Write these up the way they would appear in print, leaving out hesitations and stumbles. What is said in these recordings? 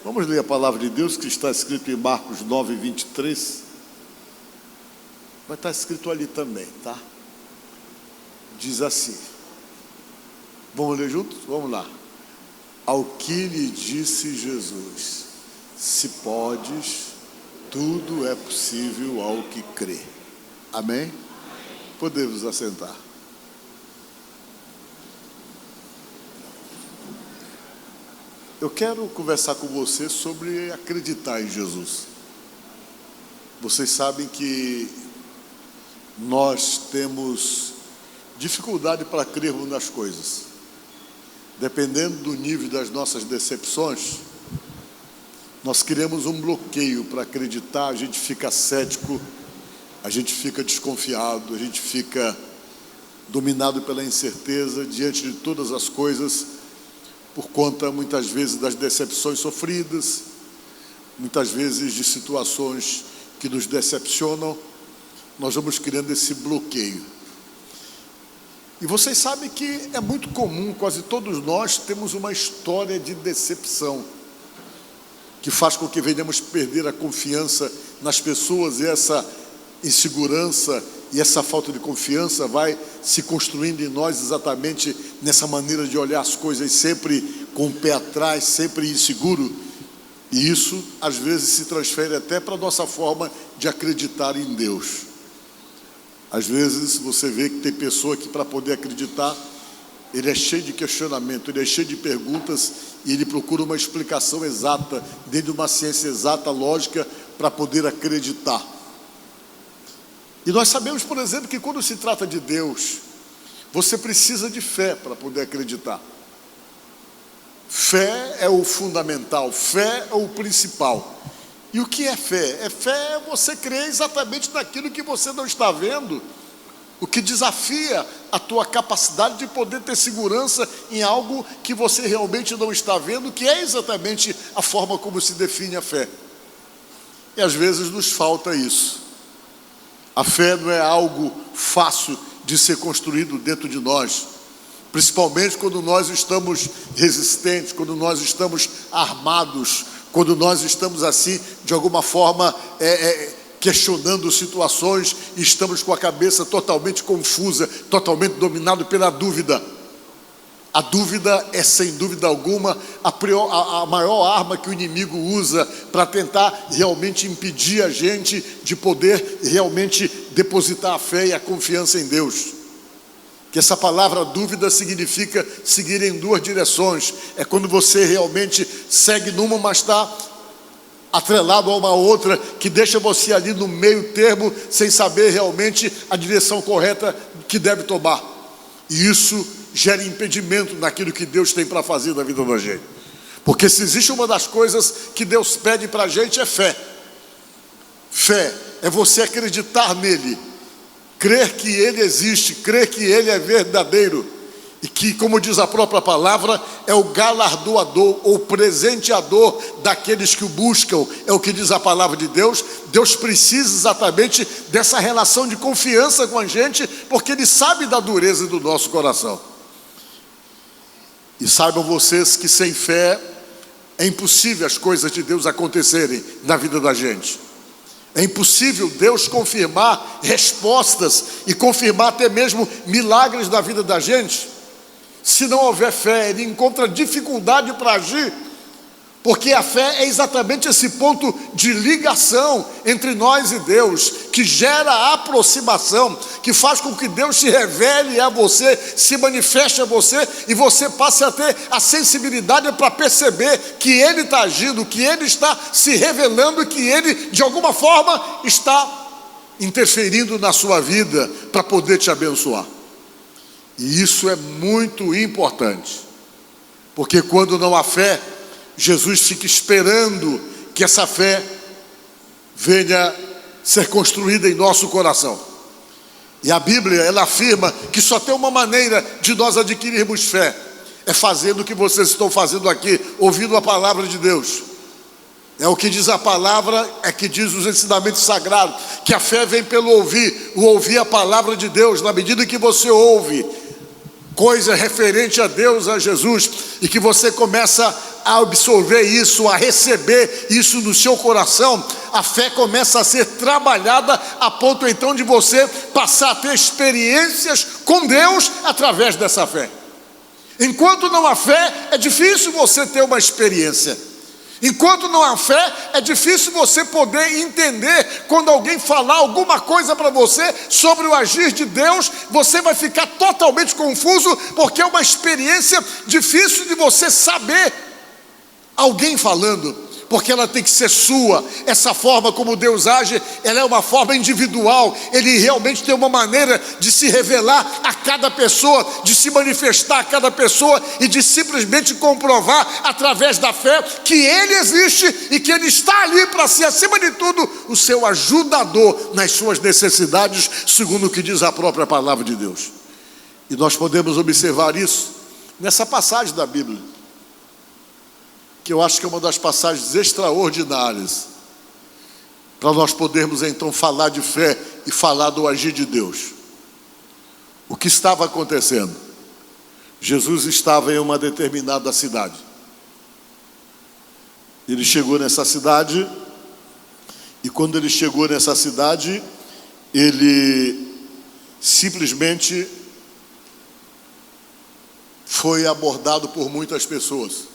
Vamos ler a palavra de Deus que está escrito em Marcos 9, 23. Vai estar escrito ali também, tá? Diz assim. Vamos ler juntos? Vamos lá. Ao que lhe disse Jesus: se podes, tudo é possível ao que crê. Amém? Podemos assentar. Eu quero conversar com você sobre acreditar em Jesus. Vocês sabem que nós temos dificuldade para crermos nas coisas. Dependendo do nível das nossas decepções, nós criamos um bloqueio para acreditar, a gente fica cético, a gente fica desconfiado, a gente fica dominado pela incerteza diante de todas as coisas, por conta muitas vezes das decepções sofridas, muitas vezes de situações que nos decepcionam. Nós vamos criando esse bloqueio. E vocês sabem que é muito comum, quase todos nós temos uma história de decepção, que faz com que venhamos perder a confiança nas pessoas, e essa insegurança e essa falta de confiança vai se construindo em nós exatamente nessa maneira de olhar as coisas sempre com o pé atrás, sempre inseguro. E isso às vezes se transfere até para a nossa forma de acreditar em Deus. Às vezes você vê que tem pessoa que, para poder acreditar, ele é cheio de questionamento, ele é cheio de perguntas, e ele procura uma explicação exata, dentro de uma ciência exata, lógica, para poder acreditar. E nós sabemos, por exemplo, que quando se trata de Deus, você precisa de fé para poder acreditar. Fé é o fundamental, fé é o principal. E o que é fé? Fé é você crer exatamente naquilo que você não está vendo, o que desafia a tua capacidade de poder ter segurança em algo que você realmente não está vendo, que é exatamente a forma como se define a fé. E às vezes nos falta isso. A fé não é algo fácil de ser construído dentro de nós, principalmente quando nós estamos resistentes, quando nós estamos armados, quando nós estamos assim, de alguma forma, questionando situações, e estamos com a cabeça totalmente confusa, totalmente dominado pela dúvida. A dúvida é, sem dúvida alguma, a maior arma que o inimigo usa para tentar realmente impedir a gente de poder realmente depositar a fé e a confiança em Deus. Que essa palavra dúvida significa seguir em duas direções. É quando você realmente segue numa, mas está atrelado a uma outra, que deixa você ali no meio termo, sem saber realmente a direção correta que deve tomar. E isso gera impedimento naquilo que Deus tem para fazer na vida da gente. Porque se existe uma das coisas que Deus pede para a gente, é fé. Fé é você acreditar nele, crer que ele existe, crer que ele é verdadeiro, e que, como diz a própria palavra, é o galardoador ou presenteador daqueles que o buscam. É o que diz a palavra de Deus. Deus precisa exatamente dessa relação de confiança com a gente, porque ele sabe da dureza do nosso coração. E saibam vocês que sem fé é impossível as coisas de Deus acontecerem na vida da gente. É impossível Deus confirmar respostas e confirmar até mesmo milagres na vida da gente. Se não houver fé, ele encontra dificuldade para agir, porque a fé é exatamente esse ponto de ligação entre nós e Deus, que gera a aproximação, que faz com que Deus se revele a você, se manifeste a você, e você passe a ter a sensibilidade para perceber que Ele está agindo, que Ele está se revelando, que Ele, de alguma forma, está interferindo na sua vida para poder te abençoar. E isso é muito importante, porque quando não há fé, Jesus fica esperando que essa fé venha ser construída em nosso coração. E a Bíblia, ela afirma que só tem uma maneira de nós adquirirmos fé, é fazendo o que vocês estão fazendo aqui, ouvindo a palavra de Deus. É o que diz a palavra, é que diz os ensinamentos sagrados, que a fé vem pelo ouvir, o ouvir a palavra de Deus. Na medida que você ouve coisa referente a Deus, a Jesus, e que você começa a absorver isso, a receber isso no seu coração, a fé começa a ser trabalhada a ponto então de você passar a ter experiências com Deus através dessa fé. Enquanto não há fé, é difícil você ter uma experiência. Enquanto não há fé, é difícil você poder entender. Quando alguém falar alguma coisa para você sobre o agir de Deus, você vai ficar totalmente confuso, porque é uma experiência difícil de você saber. Alguém falando, porque ela tem que ser sua. Essa forma como Deus age, ela é uma forma individual. Ele realmente tem uma maneira de se revelar a cada pessoa, de se manifestar a cada pessoa e de simplesmente comprovar através da fé que Ele existe e que Ele está ali para ser, acima de tudo, o seu ajudador nas suas necessidades, segundo o que diz a própria palavra de Deus. E nós podemos observar isso nessa passagem da Bíblia, que eu acho que é uma das passagens extraordinárias, para nós podermos então falar de fé e falar do agir de Deus. O que estava acontecendo? Jesus estava em uma determinada cidade. Ele chegou nessa cidade, e quando ele chegou nessa cidade, ele simplesmente foi abordado por muitas pessoas.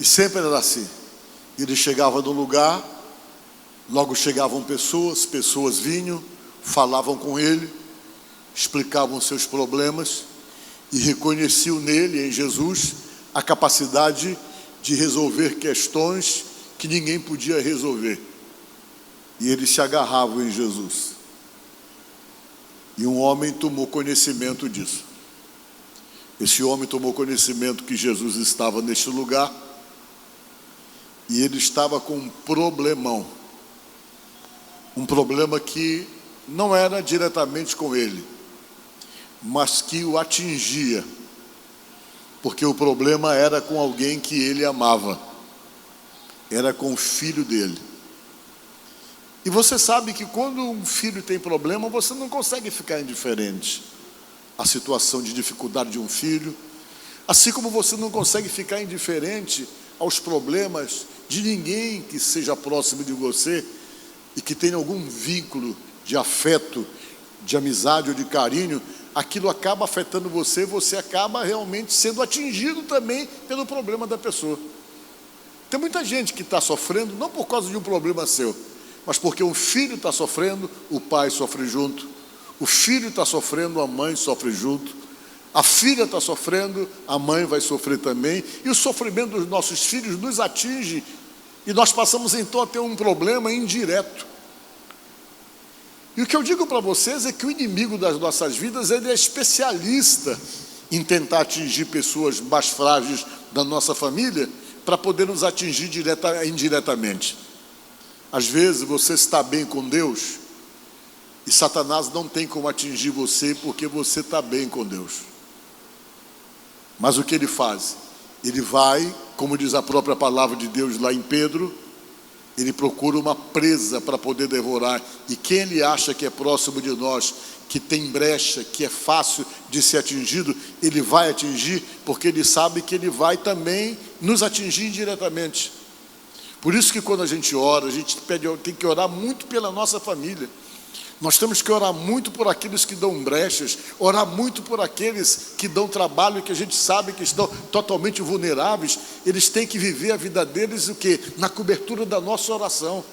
E sempre era assim. Ele chegava no lugar, logo chegavam pessoas vinham, falavam com ele, explicavam seus problemas e reconheciam nele, em Jesus, a capacidade de resolver questões que ninguém podia resolver. E eles se agarravam em Jesus. E um homem tomou conhecimento disso. Esse homem tomou conhecimento que Jesus estava neste lugar. E ele estava com um problemão. Um problema que não era diretamente com ele, mas que o atingia. Porque o problema era com alguém que ele amava. Era com o filho dele. E você sabe que quando um filho tem problema, você não consegue ficar indiferente à situação de dificuldade de um filho. Assim como você não consegue ficar indiferente aos problemas de ninguém que seja próximo de você e que tenha algum vínculo de afeto, de amizade ou de carinho, aquilo acaba afetando você, você acaba realmente sendo atingido também pelo problema da pessoa. Tem muita gente que está sofrendo, não por causa de um problema seu, mas porque um filho está sofrendo, o pai sofre junto, o filho está sofrendo, a mãe sofre junto, a filha está sofrendo, a mãe vai sofrer também, e o sofrimento dos nossos filhos nos atinge, e nós passamos então a ter um problema indireto. E o que eu digo para vocês é que o inimigo das nossas vidas, ele é especialista em tentar atingir pessoas mais frágeis da nossa família, para poder nos atingir indiretamente. Às vezes você está bem com Deus, e Satanás não tem como atingir você, porque você está bem com Deus. Mas o que ele faz? Ele vai, como diz a própria palavra de Deus lá em Pedro, ele procura uma presa para poder devorar. E quem ele acha que é próximo de nós, que tem brecha, que é fácil de ser atingido, ele vai atingir, porque ele sabe que ele vai também nos atingir indiretamente. Por isso que quando a gente ora, a gente tem que orar muito pela nossa família. Nós temos que orar muito por aqueles que dão brechas, orar muito por aqueles que dão trabalho e que a gente sabe que estão totalmente vulneráveis. Eles têm que viver a vida deles o quê? Na cobertura da nossa oração.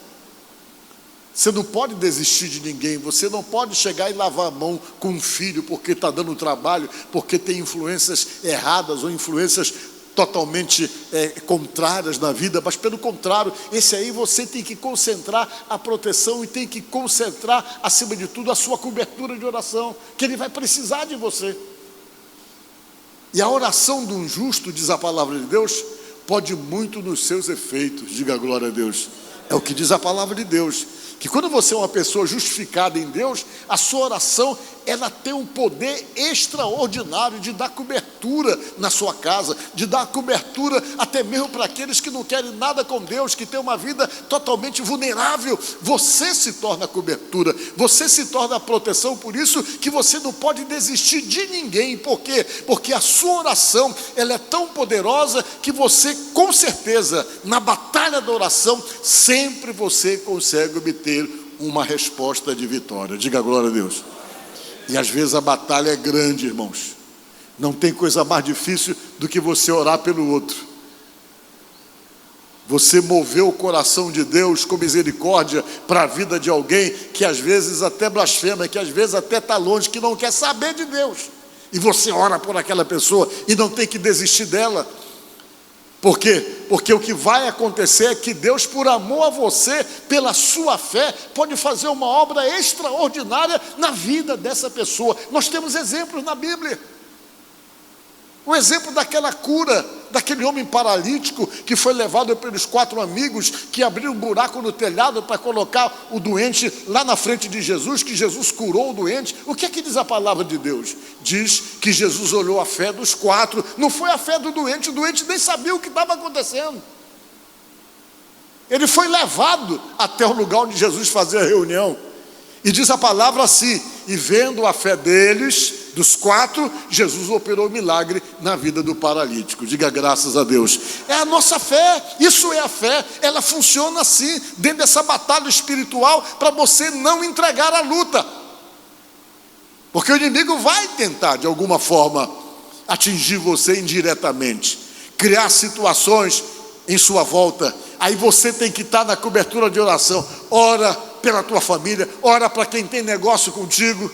Você não pode desistir de ninguém, você não pode chegar e lavar a mão com um filho porque está dando trabalho, porque tem influências erradas ou influências totalmente contrárias na vida, mas pelo contrário, esse aí você tem que concentrar a proteção e tem que concentrar, acima de tudo, a sua cobertura de oração, que ele vai precisar de você. E a oração de um justo, diz a palavra de Deus, pode muito nos seus efeitos. Diga glória a Deus. É o que diz a palavra de Deus, que quando você é uma pessoa justificada em Deus, a sua oração, ela tem um poder extraordinário de dar cobertura cobertura na sua casa, de dar cobertura até mesmo para aqueles que não querem nada com Deus, que têm uma vida totalmente vulnerável. Você se torna cobertura, você se torna proteção. Por isso que você não pode desistir de ninguém. Por quê? Porque a sua oração, ela é tão poderosa que você, com certeza, na batalha da oração, sempre você consegue obter uma resposta de vitória. Diga glória a Deus. E às vezes a batalha é grande, irmãos. Não tem coisa mais difícil do que você orar pelo outro. Você mover o coração de Deus com misericórdia para a vida de alguém que às vezes até blasfema, que às vezes até está longe, que não quer saber de Deus. E você ora por aquela pessoa e não tem que desistir dela. Por quê? Porque o que vai acontecer é que Deus, por amor a você, pela sua fé, pode fazer uma obra extraordinária na vida dessa pessoa. Nós temos exemplos na Bíblia. O exemplo daquela cura, daquele homem paralítico que foi levado pelos 4 amigos que abriram um buraco no telhado para colocar o doente lá na frente de Jesus, que Jesus curou o doente. O que é que diz a palavra de Deus? Diz que Jesus olhou a fé dos 4, não foi a fé do doente, o doente nem sabia o que estava acontecendo. Ele foi levado até o lugar onde Jesus fazia a reunião. E diz a palavra assim: e vendo a fé deles, dos 4, Jesus operou um milagre na vida do paralítico. Diga graças a Deus. É a nossa fé, isso é a fé. Ela funciona assim, dentro dessa batalha espiritual, para você não entregar a luta. Porque o inimigo vai tentar, de alguma forma, atingir você indiretamente, criar situações em sua volta. Aí você tem que estar na cobertura de oração. Ora pela tua família, ora para quem tem negócio contigo,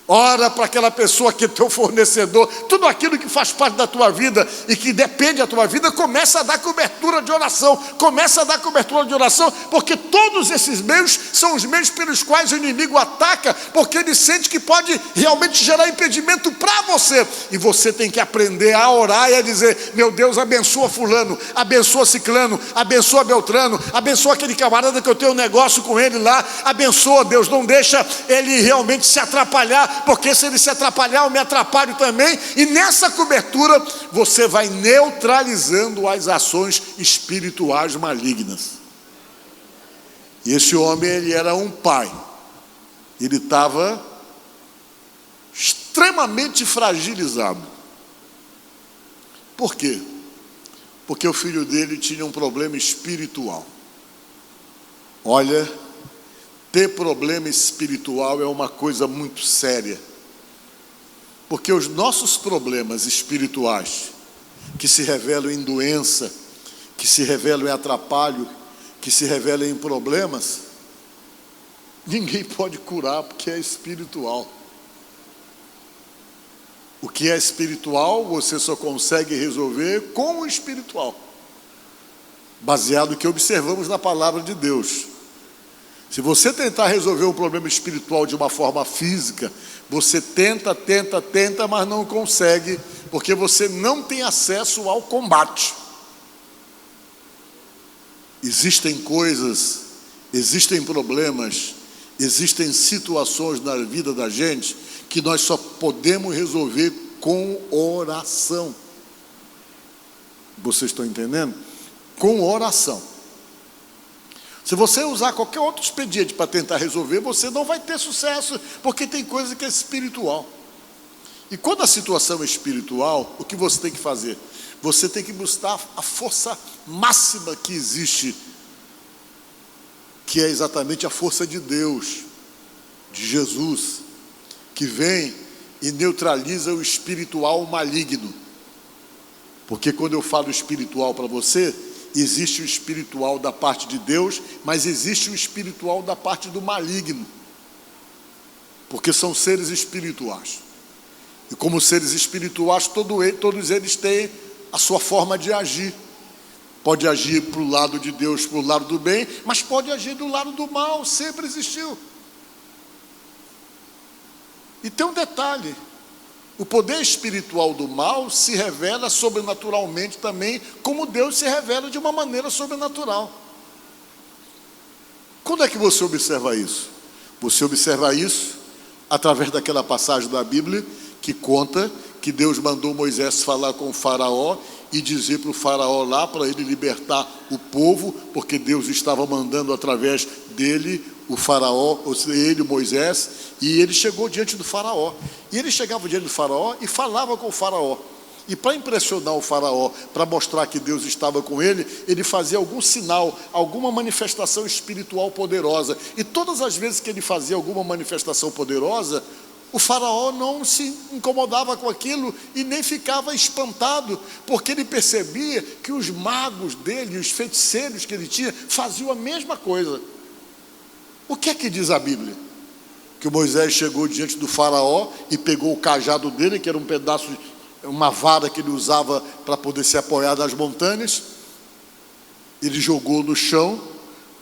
ora para aquela pessoa que é teu fornecedor. Tudo aquilo que faz parte da tua vida e que depende da tua vida, começa a dar cobertura de oração. Começa a dar cobertura de oração, porque todos esses meios são os meios pelos quais o inimigo ataca, porque ele sente que pode realmente gerar impedimento para você. E você tem que aprender a orar e a dizer: meu Deus, abençoa fulano, abençoa ciclano, abençoa Beltrano, abençoa aquele camarada que eu tenho um negócio com ele lá. Abençoa, Deus, não deixa ele realmente se atrapalhar, porque se ele se atrapalhar, eu me atrapalho também. E nessa cobertura você vai neutralizando as ações espirituais malignas. E esse homem, ele era um pai. Ele estava extremamente fragilizado. Por quê? Porque o filho dele tinha um problema espiritual. Olha, ter problema espiritual é uma coisa muito séria, porque os nossos problemas espirituais, que se revelam em doença, que se revelam em atrapalho, que se revelam em problemas, ninguém pode curar, porque é espiritual. O que é espiritual, você só consegue resolver com o espiritual, baseado no que observamos na palavra de Deus. Se você tentar resolver um problema espiritual de uma forma física, você tenta, mas não consegue, porque você não tem acesso ao combate. Existem coisas, existem problemas, existem situações na vida da gente que nós só podemos resolver com oração. Vocês estão entendendo? Com oração. Se você usar qualquer outro expediente para tentar resolver, você não vai ter sucesso, porque tem coisa que é espiritual. E quando a situação é espiritual, o que você tem que fazer? Você tem que buscar a força máxima que existe, que é exatamente a força de Deus, de Jesus, que vem e neutraliza o espiritual maligno. Porque quando eu falo espiritual para você, existe o espiritual da parte de Deus, mas existe o espiritual da parte do maligno, porque são seres espirituais. E como seres espirituais, todos eles têm a sua forma de agir. Pode agir para o lado de Deus, para o lado do bem, mas pode agir do lado do mal, sempre existiu. E tem um detalhe: o poder espiritual do mal se revela sobrenaturalmente também, como Deus se revela de uma maneira sobrenatural. Quando é que você observa isso? Você observa isso através daquela passagem da Bíblia que conta que Deus mandou Moisés falar com o faraó e dizer para o faraó lá, para ele libertar o povo, porque Deus estava mandando através dele, o faraó, ou seja, ele, Moisés, e ele chegou diante do faraó. E ele chegava diante do faraó e falava com o faraó. E para impressionar o faraó, para mostrar que Deus estava com ele, ele fazia algum sinal, alguma manifestação espiritual poderosa. E todas as vezes que ele fazia alguma manifestação poderosa, o faraó não se incomodava com aquilo e nem ficava espantado, porque ele percebia que os magos dele, os feiticeiros que ele tinha, faziam a mesma coisa. O que é que diz a Bíblia? Que Moisés chegou diante do faraó e pegou o cajado dele, que era um pedaço, uma vara que ele usava para poder se apoiar das montanhas. Ele jogou no chão.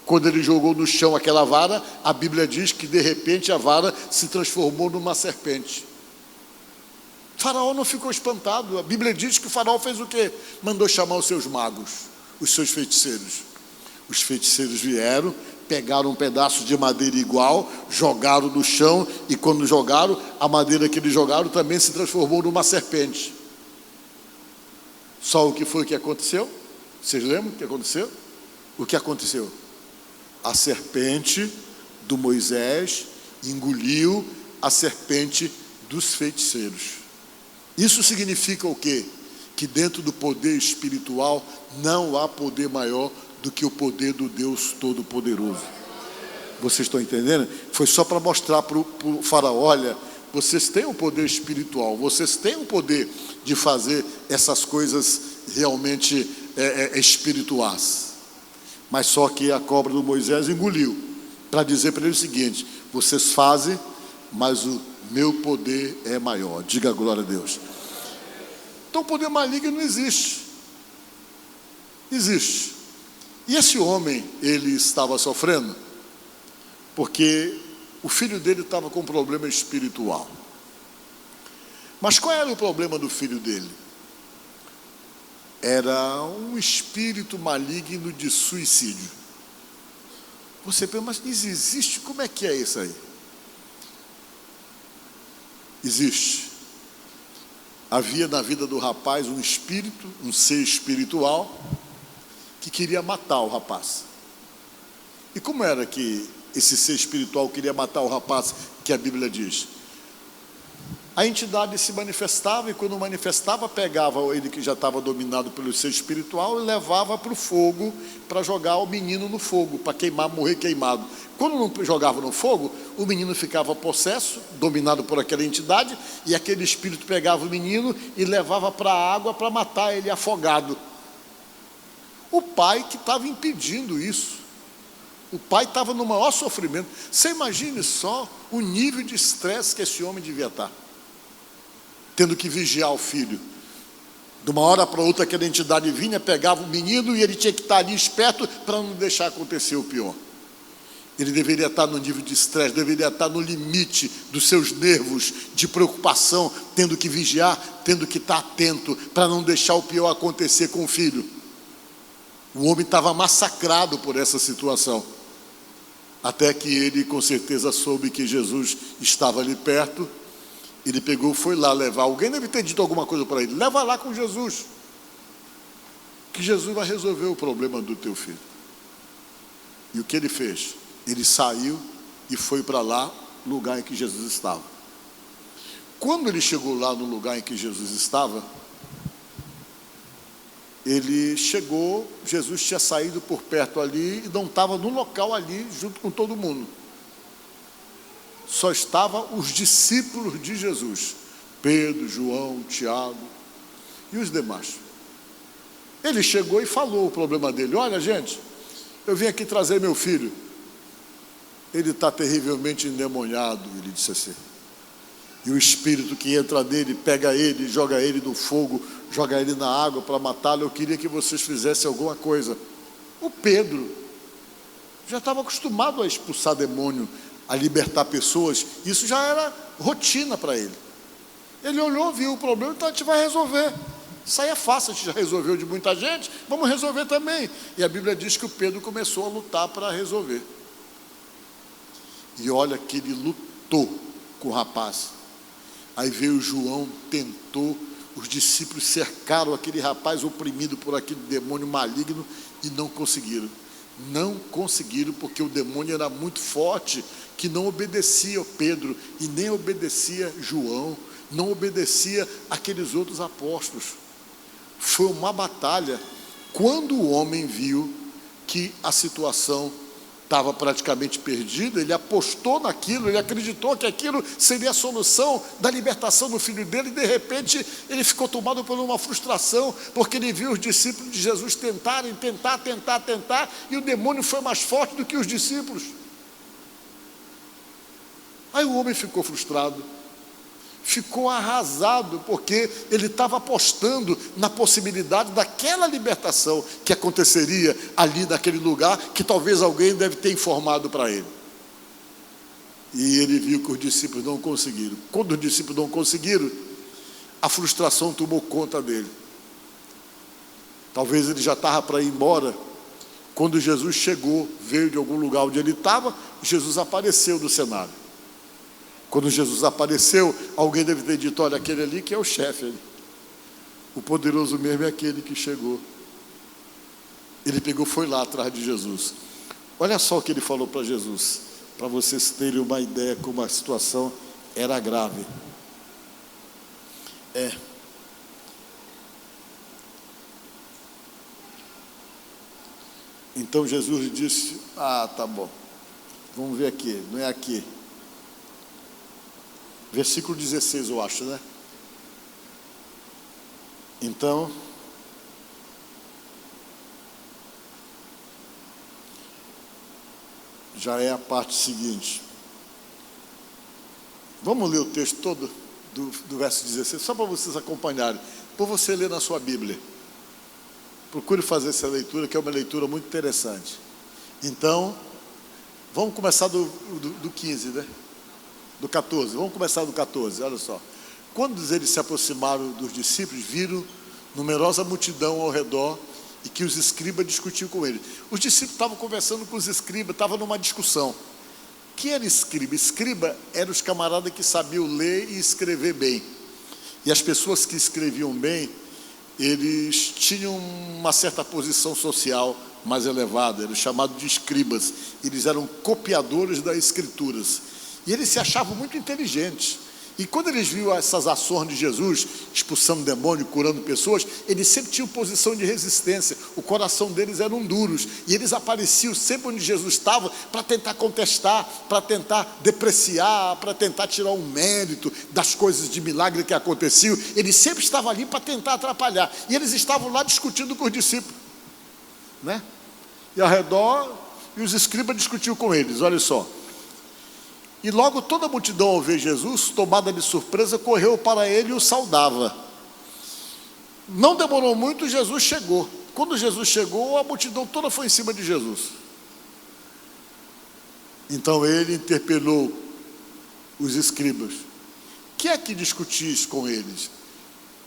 Quando ele jogou no chão aquela vara, a Bíblia diz que de repente a vara se transformou numa serpente. O faraó não ficou espantado. A Bíblia diz que o faraó fez o quê? Mandou chamar os seus magos, os seus feiticeiros. Os feiticeiros vieram, pegaram um pedaço de madeira igual, jogaram no chão, e quando jogaram, a madeira que eles jogaram também se transformou numa serpente. Só o que foi que aconteceu? Vocês lembram o que aconteceu? O que aconteceu? A serpente do Moisés engoliu a serpente dos feiticeiros. Isso significa o quê? Que dentro do poder espiritual não há poder maior do que o poder do Deus Todo-Poderoso. Vocês estão entendendo? Foi só para mostrar para o faraó: olha, vocês têm um poder espiritual, vocês têm o poder de fazer essas coisas realmente espirituais. Mas só que a cobra do Moisés engoliu, para dizer para ele o seguinte: vocês fazem, mas o meu poder é maior. Diga glória a Deus. Então o poder maligno não existe. Existe. E esse homem, ele estava sofrendo porque o filho dele estava com um problema espiritual. Mas qual era o problema do filho dele? Era um espírito maligno de suicídio. Você pensa, mas existe? Como é que é isso aí? Existe. Havia na vida do rapaz um espírito, um ser espiritual, que queria matar o rapaz. E como era que esse ser espiritual queria matar o rapaz, que a Bíblia diz? A entidade se manifestava, e quando manifestava, pegava ele que já estava dominado pelo ser espiritual e levava para o fogo, para jogar o menino no fogo, para queimar, morrer queimado. Quando não jogava no fogo, o menino ficava possesso, dominado por aquela entidade, e aquele espírito pegava o menino e levava para a água para matar ele afogado. O pai que estava impedindo isso. O pai estava no maior sofrimento. Você imagine só o nível de estresse que esse homem devia estar, tendo que vigiar o filho. De uma hora para outra, aquela entidade vinha, pegava o menino e ele tinha que estar ali esperto para não deixar acontecer o pior. Ele deveria estar no nível de estresse, deveria estar no limite dos seus nervos, de preocupação, tendo que vigiar, tendo que estar atento para não deixar o pior acontecer com o filho. O homem estava massacrado por essa situação, até que ele com certeza soube que Jesus estava ali perto. Ele pegou, foi lá levar. Alguém deve ter dito alguma coisa para ele: leva lá com Jesus, que Jesus vai resolver o problema do teu filho. E o que ele fez? Ele saiu e foi para lá, lugar em que Jesus estava. Quando ele chegou lá no lugar em que Jesus estava, ele chegou, Jesus tinha saído por perto ali e não estava no local ali junto com todo mundo. Só estavam os discípulos de Jesus, Pedro, João, Tiago e os demais. Ele chegou e falou o problema dele: olha, gente, eu vim aqui trazer meu filho, ele está terrivelmente endemoniado. Ele disse assim, e o espírito que entra nele, pega ele, joga ele no fogo, joga ele na água para matá-lo. Eu queria que vocês fizessem alguma coisa. O Pedro já estava acostumado a expulsar demônio, a libertar pessoas. Isso já era rotina para ele. Ele olhou, viu o problema, então a gente vai resolver. Isso aí é fácil, a gente já resolveu de muita gente, vamos resolver também. E a Bíblia diz que o Pedro começou a lutar para resolver. E olha que ele lutou com o rapaz. Aí veio João, tentou, os discípulos cercaram aquele rapaz oprimido por aquele demônio maligno e não conseguiram. Não conseguiram, porque o demônio era muito forte, que não obedecia Pedro e nem obedecia João, não obedecia aqueles outros apóstolos. Foi uma batalha. Quando o homem viu que a situação estava praticamente perdida, ele apostou naquilo, ele acreditou que aquilo seria a solução da libertação do filho dele, e de repente ele ficou tomado por uma frustração, porque ele viu os discípulos de Jesus tentar, e o demônio foi mais forte do que os discípulos. Aí o homem ficou frustrado, ficou arrasado, porque ele estava apostando na possibilidade daquela libertação que aconteceria ali naquele lugar, que talvez alguém deve ter informado para ele. E ele viu que os discípulos não conseguiram. Quando os discípulos não conseguiram, a frustração tomou conta dele. Talvez ele já estava para ir embora. Quando Jesus chegou, veio de algum lugar onde ele estava, Jesus apareceu no cenário. Quando Jesus apareceu, alguém deve ter dito: olha, aquele ali que é o chefe, o poderoso mesmo é aquele que chegou. Ele pegou, foi lá atrás de Jesus. Olha só o que ele falou para Jesus, para vocês terem uma ideia como a situação era grave. Então Jesus disse: tá bom, vamos ver aqui, não é aqui. Versículo 16, eu acho, né? Então, já é a parte seguinte. Vamos ler o texto todo do verso 16, só para vocês acompanharem, por você ler na sua Bíblia. Procure fazer essa leitura, que é uma leitura muito interessante. Então, vamos começar do 15, né? Do 14, vamos começar do 14, olha só. Quando eles se aproximaram dos discípulos, viram numerosa multidão ao redor e que os escribas discutiam com eles. Os discípulos estavam conversando com os escribas, estavam numa discussão. Quem era escriba? Escriba eram os camaradas que sabiam ler e escrever bem. E as pessoas que escreviam bem, eles tinham uma certa posição social mais elevada, eram chamados de escribas. Eles eram copiadores das escrituras. E eles se achavam muito inteligentes. E quando eles viam essas ações de Jesus, expulsando demônio, curando pessoas, eles sempre tinham posição de resistência. O coração deles eram duros. E eles apareciam sempre onde Jesus estava para tentar contestar, para tentar depreciar, para tentar tirar um mérito das coisas de milagre que aconteciam. Eles sempre estavam ali para tentar atrapalhar. E eles estavam lá discutindo com os discípulos, né? E ao redor, e os escribas discutiam com eles, olha só. E logo toda a multidão, ao ver Jesus, tomada de surpresa, correu para ele e o saudava. Não demorou muito, Jesus chegou. Quando Jesus chegou, a multidão toda foi em cima de Jesus. Então ele interpelou os escribas: que é que discutis com eles?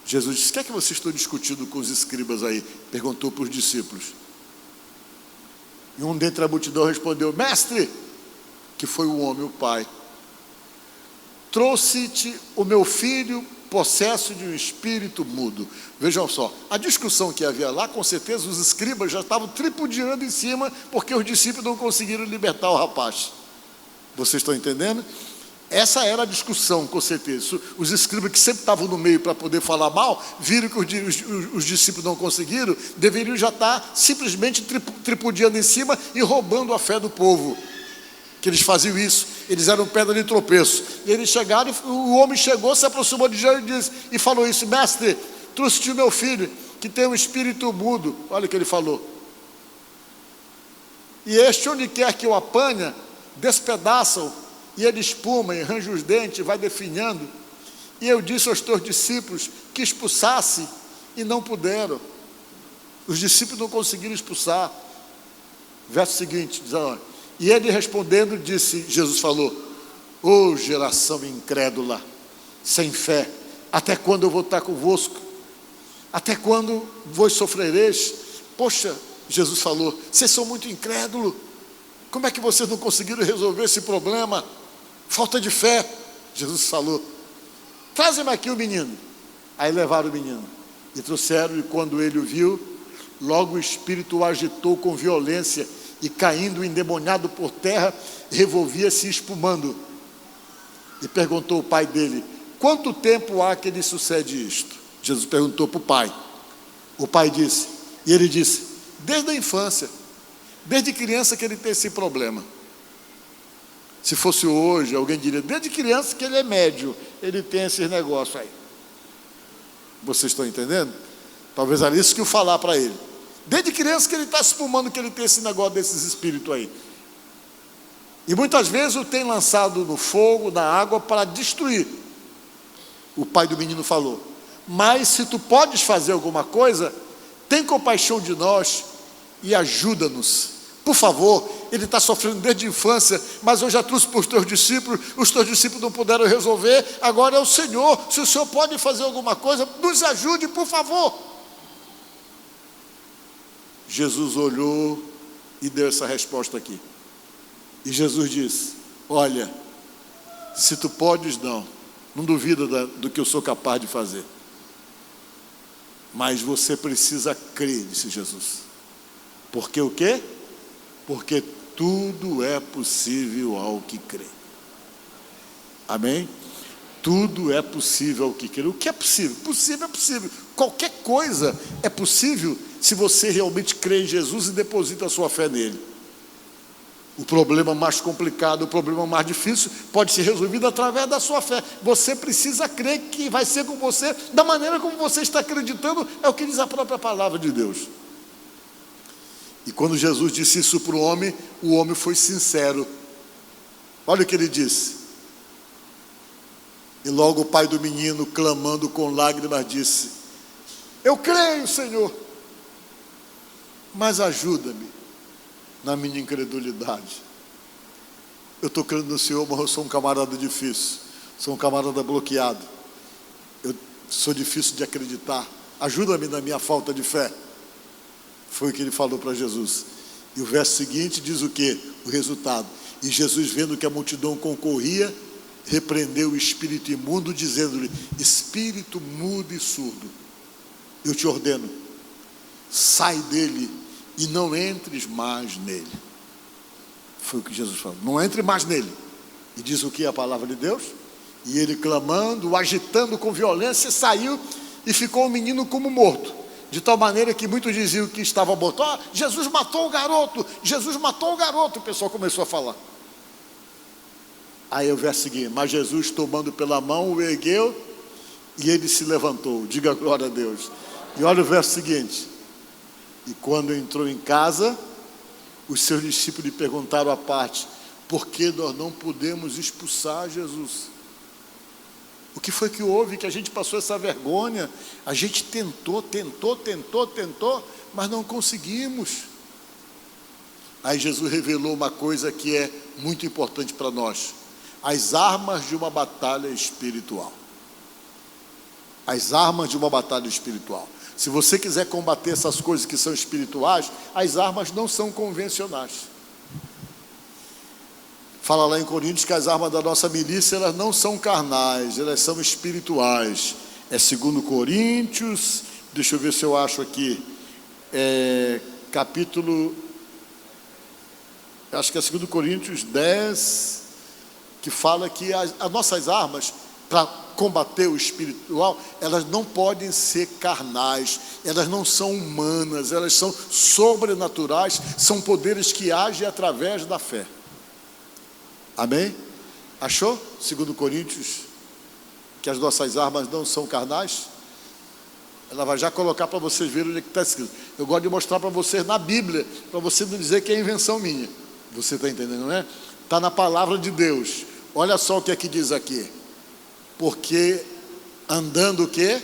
Jesus disse: o que é que vocês estão discutindo com os escribas aí? Perguntou para os discípulos. E um dentre a multidão respondeu: mestre, que foi o homem, o pai, trouxe-te o meu filho possesso de um espírito mudo. Vejam só, a discussão que havia lá, com certeza os escribas já estavam tripudiando em cima, porque os discípulos não conseguiram libertar o rapaz. Vocês estão entendendo? Essa era a discussão, com certeza. Os escribas, que sempre estavam no meio para poder falar mal, viram que os discípulos não conseguiram, deveriam já estar simplesmente tripudiando em cima e roubando a fé do povo. Que eles faziam isso, eles eram pedra de tropeço. E eles chegaram, o homem chegou, se aproximou de Jesus e falou isso: mestre, trouxe-te o meu filho, que tem um espírito mudo. Olha o que ele falou. E este, onde quer que o apanha, despedaça-o, e ele espuma, e arranja os dentes, vai definhando. E eu disse aos teus discípulos que expulsasse, e não puderam. Os discípulos não conseguiram expulsar. Verso seguinte, diz: e ele respondendo disse, Jesus falou: ô geração incrédula, sem fé, até quando eu vou estar convosco? Até quando vos sofrereis? Poxa, Jesus falou, vocês são muito incrédulos. Como é que vocês não conseguiram resolver esse problema? Falta de fé. Jesus falou: trazem-me aqui o menino. Aí levaram o menino e trouxeram, e quando ele o viu, logo o espírito o agitou com violência, e caindo endemoniado por terra, revolvia-se espumando. E perguntou o pai dele: quanto tempo há que lhe sucede isto? Jesus perguntou para o pai. O pai disse, e ele disse: desde a infância, desde criança que ele tem esse problema. Se fosse hoje, alguém diria: desde criança que ele é médio, ele tem esses negócios aí. Vocês estão entendendo? Talvez era isso que eu falar para ele. Desde criança que ele está espumando, que ele tem esse negócio desses espíritos aí. E muitas vezes o tem lançado no fogo, na água, para destruir. O pai do menino falou: mas se tu podes fazer alguma coisa, tem compaixão de nós e ajuda-nos. Por favor, ele está sofrendo desde a infância, mas eu já trouxe para os teus discípulos não puderam resolver, agora é o Senhor. Se o Senhor pode fazer alguma coisa, nos ajude, por favor. Jesus olhou e deu essa resposta aqui. E Jesus disse: olha, se tu podes, não duvida do que eu sou capaz de fazer. Mas você precisa crer, disse Jesus. Porque o quê? Porque tudo é possível ao que crê. Amém? Tudo é possível ao que crê. O que é possível? Possível é possível. Qualquer coisa é possível se você realmente crê em Jesus e deposita a sua fé nele. O problema mais complicado, o problema mais difícil pode ser resolvido através da sua fé. Você precisa crer que vai ser com você, da maneira como você está acreditando, é o que diz a própria palavra de Deus. E quando Jesus disse isso para o homem foi sincero. Olha o que ele disse. E logo o pai do menino, clamando com lágrimas, disse: eu creio, Senhor, mas ajuda-me na minha incredulidade. Eu estou crendo no Senhor, mas eu sou um camarada difícil, sou um camarada bloqueado, eu sou difícil de acreditar, ajuda-me na minha falta de fé. Foi o que ele falou para Jesus. E o verso seguinte diz o quê? O resultado: e Jesus, vendo que a multidão concorria, repreendeu o espírito imundo, dizendo-lhe: espírito mudo e surdo, eu te ordeno, sai dele e não entres mais nele. Foi o que Jesus falou: não entre mais nele. E diz o que a palavra de Deus? E ele, clamando, agitando com violência, saiu e ficou o menino como morto. De tal maneira que muitos diziam que estava morto. Jesus matou o garoto, Jesus matou o garoto. O pessoal começou a falar. Aí o verso seguinte: mas Jesus, tomando pela mão, o ergueu e ele se levantou. Diga glória a Deus. E olha o verso seguinte: e quando entrou em casa, os seus discípulos lhe perguntaram à parte: por que nós não podemos expulsar Jesus? O que foi que houve que a gente passou essa vergonha? A gente tentou, mas não conseguimos. Aí Jesus revelou uma coisa que é muito importante para nós: as armas de uma batalha espiritual. As armas de uma batalha espiritual. Se você quiser combater essas coisas que são espirituais, as armas não são convencionais. Fala lá em Coríntios que as armas da nossa milícia, elas não são carnais, elas são espirituais. É 2 Coríntios, deixa eu ver se eu acho aqui, capítulo, acho que é 2 Coríntios 10, que fala que as nossas armas, para combater o espiritual, elas não podem ser carnais, elas não são humanas, elas são sobrenaturais, são poderes que agem através da fé. Amém? Achou? 2 Coríntios, que as nossas armas não são carnais? Ela vai já colocar para vocês verem onde é que está escrito. Eu gosto de mostrar para vocês na Bíblia, para você não dizer que é invenção minha. Você está entendendo, não é? Está na palavra de Deus. Olha só o que é que diz aqui: porque andando o quê?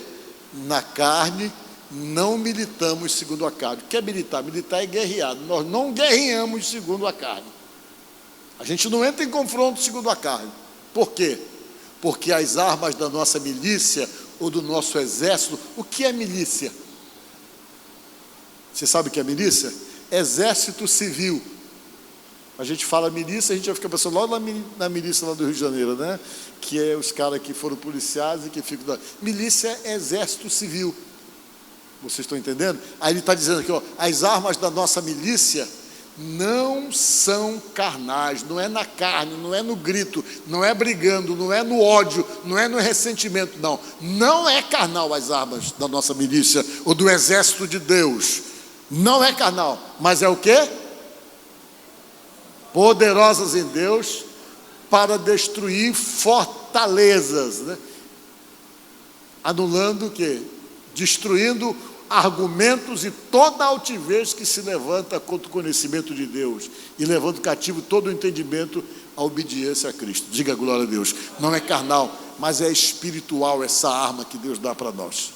Na carne, não militamos segundo a carne. O que é militar? Militar é guerrear. Nós não guerreamos segundo a carne. A gente não entra em confronto segundo a carne. Por quê? Porque as armas da nossa milícia ou do nosso exército, o que é milícia? Você sabe o que é milícia? Exército civil. A gente fala milícia, a gente já fica pensando logo na milícia lá do Rio de Janeiro, né? Que é os caras que foram policiais e que ficam... Milícia é exército civil. Vocês estão entendendo? Aí ele está dizendo aqui, ó, as armas da nossa milícia não são carnais, não é na carne, não é no grito, não é brigando, não é no ódio, não é no ressentimento, não. Não é carnal as armas da nossa milícia ou do exército de Deus. Não é carnal, mas é o quê? Poderosas em Deus para destruir fortalezas, né? Anulando o quê? Destruindo argumentos e toda altivez que se levanta contra o conhecimento de Deus e levando cativo todo o entendimento à obediência a Cristo. Diga glória a Deus. Não é carnal, mas é espiritual essa arma que Deus dá para nós.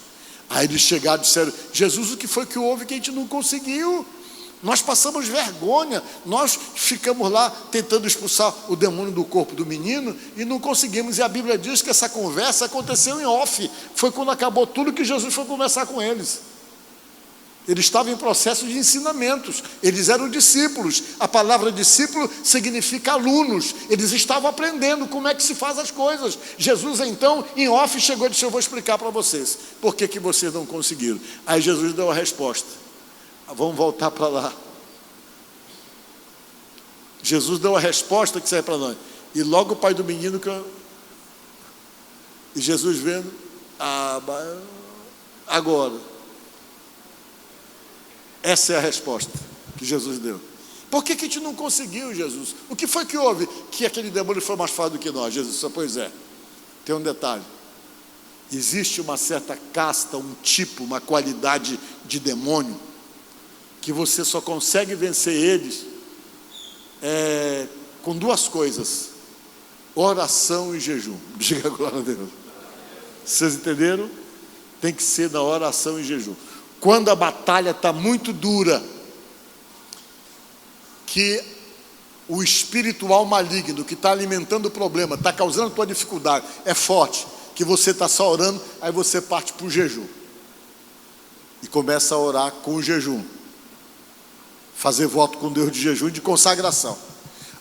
Aí eles chegaram e disseram: Jesus, o que foi que houve que a gente não conseguiu? Nós passamos vergonha, nós ficamos lá tentando expulsar o demônio do corpo do menino e não conseguimos. E a Bíblia diz que essa conversa aconteceu em off. Foi quando acabou tudo que Jesus foi conversar com eles. Eles estavam em processo de ensinamentos, eles eram discípulos. A palavra discípulo significa alunos. Eles estavam aprendendo como é que se faz as coisas. Jesus então, em off, chegou e disse: eu vou explicar para vocês por que vocês não conseguiram. Aí Jesus deu a resposta. Vamos voltar para lá. Jesus deu a resposta que serve para nós. E logo o pai do menino e Jesus vendo, agora. Essa é a resposta que Jesus deu. Por que a gente não conseguiu, Jesus? O que foi que houve? Que aquele demônio foi mais forte do que nós. Jesus disse: pois é, tem um detalhe. Existe uma certa casta, um tipo, uma qualidade de demônio que você só consegue vencer eles com duas coisas: oração e jejum. Diga glória a Deus. Vocês entenderam? Tem que ser na oração e jejum. Quando a batalha está muito dura, que o espiritual maligno que está alimentando o problema, está causando a tua dificuldade, é forte, que você está só orando, aí você parte para o jejum e começa a orar com o jejum, fazer voto com Deus de jejum e de consagração.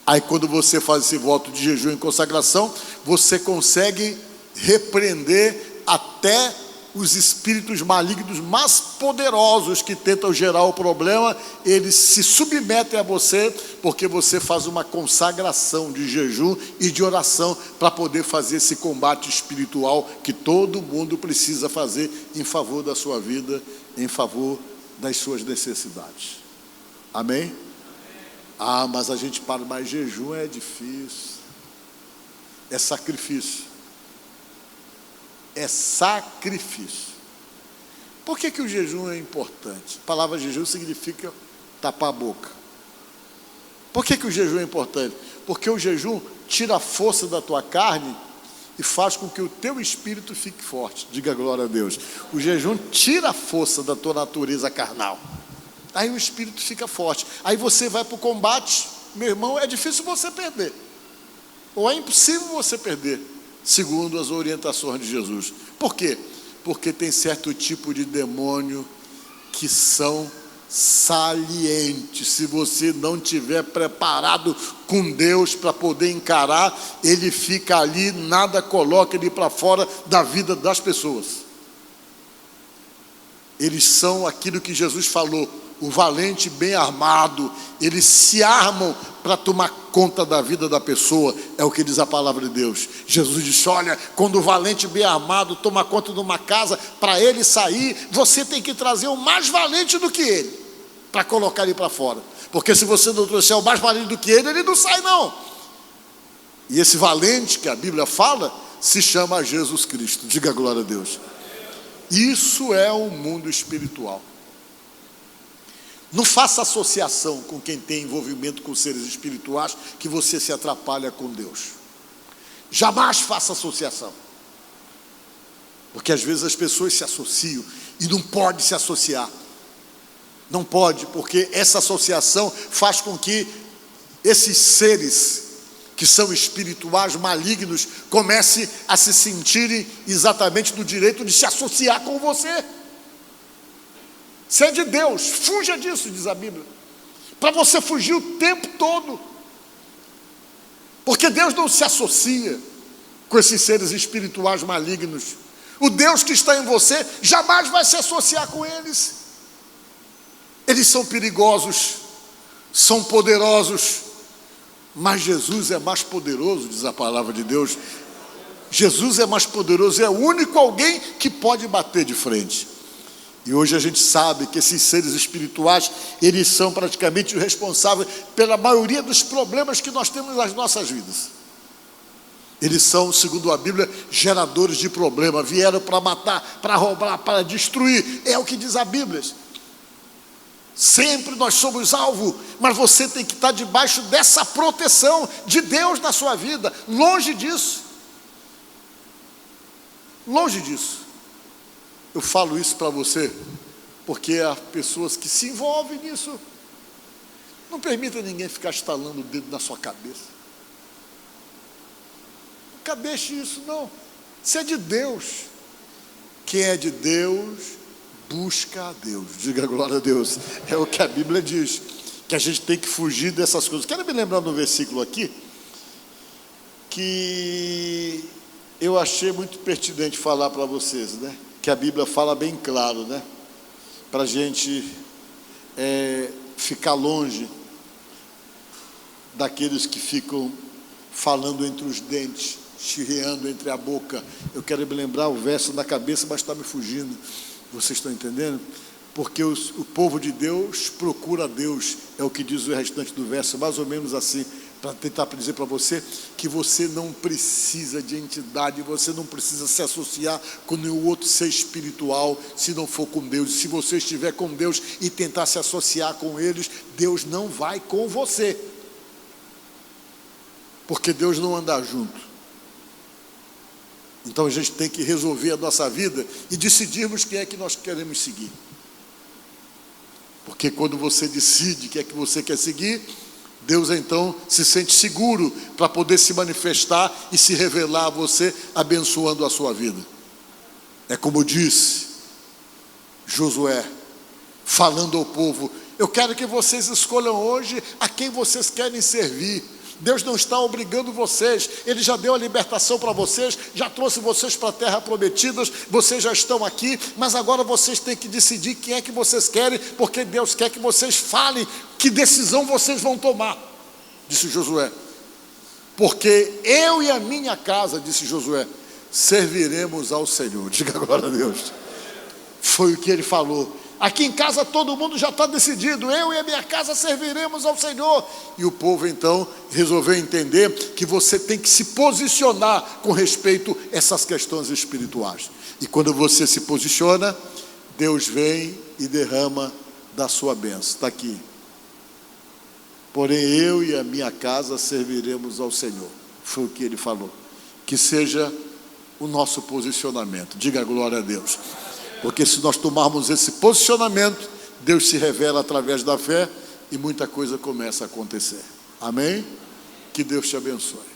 Aí quando você faz esse voto de jejum e consagração, você consegue repreender até os espíritos malignos mais poderosos que tentam gerar o problema. Eles se submetem a você, porque você faz uma consagração de jejum e de oração para poder fazer esse combate espiritual que todo mundo precisa fazer em favor da sua vida, em favor das suas necessidades. Amém? Mas a gente para, mas jejum é difícil, é sacrifício. É sacrifício. Por que o jejum é importante? A palavra jejum significa tapar a boca. Por que o jejum é importante? Porque o jejum tira a força da tua carne e faz com que o teu espírito fique forte. Diga glória a Deus. O jejum tira a força da tua natureza carnal. Aí o espírito fica forte. Aí você vai para o combate, meu irmão, é difícil você perder. Ou é impossível você perder, segundo as orientações de Jesus. Por quê? Porque tem certo tipo de demônio que são salientes. Se você não estiver preparado com Deus para poder encarar, ele fica ali, nada coloca ele para fora da vida das pessoas. Eles são aquilo que Jesus falou: o valente bem armado. Eles se armam para tomar conta da vida da pessoa, é o que diz a palavra de Deus. Jesus disse: olha, quando o valente bem armado toma conta de uma casa, para ele sair, você tem que trazer o mais valente do que ele, para colocar ele para fora, porque se você não trouxer o mais valente do que ele não sai não. E esse valente que a Bíblia fala, se chama Jesus Cristo. Diga glória a Deus. Isso é o mundo espiritual. Não faça associação com quem tem envolvimento com seres espirituais, que você se atrapalha com Deus. Jamais faça associação. Porque às vezes as pessoas se associam e não pode se associar. Não pode, porque essa associação faz com que esses seres que são espirituais, malignos, comecem a se sentirem exatamente no direito de se associar com você. Você é de Deus, fuja disso, diz a Bíblia. Para você fugir o tempo todo Porque Deus não se associa com esses seres espirituais malignos. O Deus que está em você jamais vai se associar com eles. Eles são perigosos, são poderosos, mas Jesus é mais poderoso, diz a palavra de Deus. Jesus é mais poderoso, é o único alguém que pode bater de frente. E hoje a gente sabe que esses seres espirituais, eles são praticamente os responsáveis pela maioria dos problemas que nós temos nas nossas vidas. Eles são, segundo a Bíblia, geradores de problema. Vieram para matar, para roubar, para destruir. É o que diz a Bíblia. Sempre nós somos alvo, mas você tem que estar debaixo dessa proteção de Deus na sua vida. Longe disso. Longe disso. Eu falo isso para você, porque há pessoas que se envolvem nisso. Não permita ninguém ficar estalando o dedo na sua cabeça. Nunca deixe isso, não. Isso é de Deus. Quem é de Deus, busca a Deus. Diga glória a Deus. É o que a Bíblia diz, que a gente tem que fugir dessas coisas. Quero me lembrar no versículo aqui, que eu achei muito pertinente falar para vocês, né? Que a Bíblia fala bem claro, né? Para a gente ficar longe daqueles que ficam falando entre os dentes, chirriando entre a boca. Eu quero me lembrar o verso na cabeça, mas está me fugindo. Vocês estão entendendo? Porque o povo de Deus procura Deus, é o que diz o restante do verso, mais ou menos assim, para tentar dizer para você que você não precisa de entidade, você não precisa se associar com nenhum outro ser espiritual, se não for com Deus. Se você estiver com Deus e tentar se associar com eles, Deus não vai com você, porque Deus não anda junto. Então a gente tem que resolver a nossa vida e decidirmos quem é que nós queremos seguir. Porque quando você decide quem é que você quer seguir, Deus então se sente seguro para poder se manifestar e se revelar a você, abençoando a sua vida. É como disse Josué, falando ao povo: eu quero que vocês escolham hoje a quem vocês querem servir. Deus não está obrigando vocês, Ele já deu a libertação para vocês, já trouxe vocês para a terra prometida, vocês já estão aqui, mas agora vocês têm que decidir quem é que vocês querem, porque Deus quer que vocês falem que decisão vocês vão tomar, disse Josué. Porque eu e a minha casa, disse Josué, serviremos ao Senhor. Diga glória a Deus. Foi o que ele falou. Aqui em casa todo mundo já está decidido, eu e a minha casa serviremos ao Senhor. E o povo então resolveu entender que você tem que se posicionar com respeito a essas questões espirituais. E quando você se posiciona, Deus vem e derrama da sua bênção. Está aqui. Porém eu e a minha casa serviremos ao Senhor. Foi o que ele falou. Que seja o nosso posicionamento. Diga glória a Deus. Porque se nós tomarmos esse posicionamento, Deus se revela através da fé e muita coisa começa a acontecer. Amém? Que Deus te abençoe.